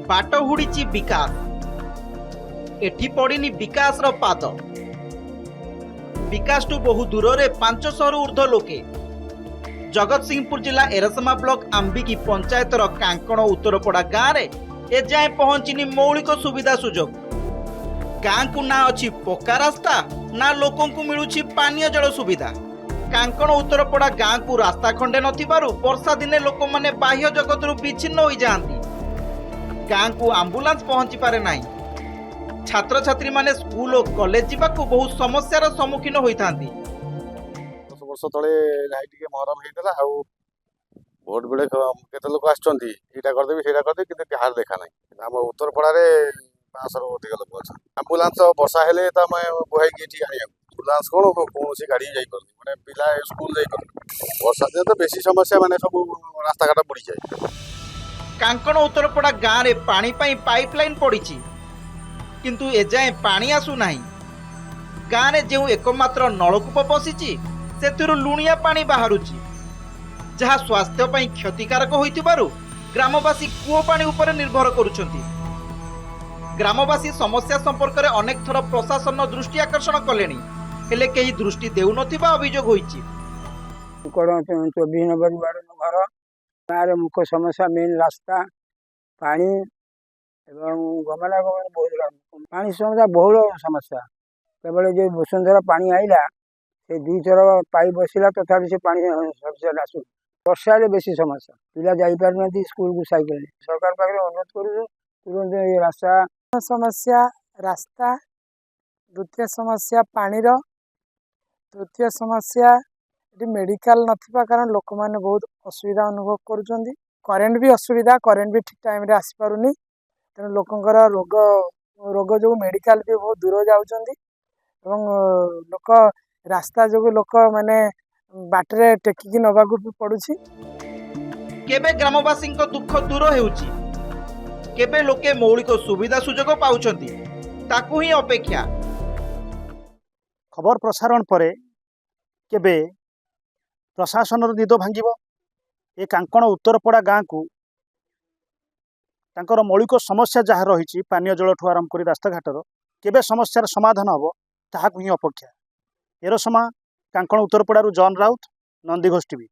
बाट हुड़ी विकास एठी पड़िनी विकास रो पाद विकास टू बहु दूर रे 500 ऊर्ध्व लोके जगत सिंहपुर जिला एरसमा ब्लॉक आंबिकी पंचायत कांकण उत्तरपड़ा गाँव में ए जाए पहुंचनी मौलिक सुविधा सुजोग गाँ को ना अच्छी पक्का रास्ता ना लोकों को मिलूची पानीय जल सुविधा कांकण उत्तरपड़ा गाँ को रास्ता खंडे नथिबारु वर्षा दिने लोक माने बाह्य जगत रु विच्छिन्न होई जांती गाँ को आंबुलांस पहुंची पारे नाही छात्र छात्री माने स्कूल और कॉलेज जावाक बहुत समस्यार सम्मुखीन होइथांती 10 वर्ष तले लाइट के महरम हेतला आ भोट बेले केते लोक आछंती एटा कर देबी सेटा कर देबी किंतु केहार देखा नाही हम उत्तरपड़ा रे 500 रो अधिक लोक अछि एम्बुलेंस वर्षा हेले त मैं बुहाई के ठी आनिया एम्बुलेंस कोन कोनोसी गाड़ी जाई कर माने पिला स्कूल जाई कर वर्षा दिन तो बेसी समस्या माने सब रास्ता घाट बुड़ी जाय कांकण उत्तरपड़ा गाँव रे पानी पाई पाइपलाइन पड़ीची किंतु एजाए पानी आसु नाही गाँव रे जो एकमात्र नलकूप बसिची सेथिरु लुणिया पानी बाहरुची जहाँ स्वास्थ्य पई क्षतिकारक होइतिबारु ग्रामवासी कूओ पानी उपर निर्भर करुछंती ग्रामवासी समस्या संपर्क में अनेक थर प्रशासन दृष्टि आकर्षण कलेनी हेले केही दृष्टि देउ नथिबा अभियोग होइची विभिन्न परिवार घर गाँव मुख्य समस्या मेन रास्ता पानी एवं गमनागमन बहुत पानी समस्या बहुल समस्या केवल जो वसुंधरा पानी आईला से 2 थर पाइप बसिला तथापि से पानी सफिशिएंट आसु वर्षा बेसी समस्या पिला जाई पार स्कूल को साइकिल सरकार पाखे अनुरोध करूँ तुरंत ये रास्ता समस्या रास्ता द्वितीय समस्या पानीर तृतीय समस्या ये मेडिकल नथिबा कारण लोक माने बहुत असुविधा अनुभव करुचंदी करेंट भी असुविधा करेंट भी ठीक टाइम रे आसी पारुनी तेणु लोकंकर रोग रोग जो मेडिकल भी बहुत दूर जाउचंदी एवं लोक रास्ता जो लोक माने बाटरे टेकिकी नबाकू भी पड़ुछि केबे ग्रामवासी दुख दूर हेउची केबे लोके मौलिक सुविधा सुजोग पाउछंती ताकू ही अपेक्षा खबर प्रसारण परे केबे प्रशासन निद भांगिब ए कांकण उत्तरपड़ा गाँ को तांकर मौलिक समस्या जहाँ रही पानीय जल ठू आरंभ कर रास्ता घाटर केबे समस्यार समाधान हम ताहाकू ही अपेक्षा एरसमा कांकण उत्तरपड़ारू जॉन राउत नंदीघोष टीवी।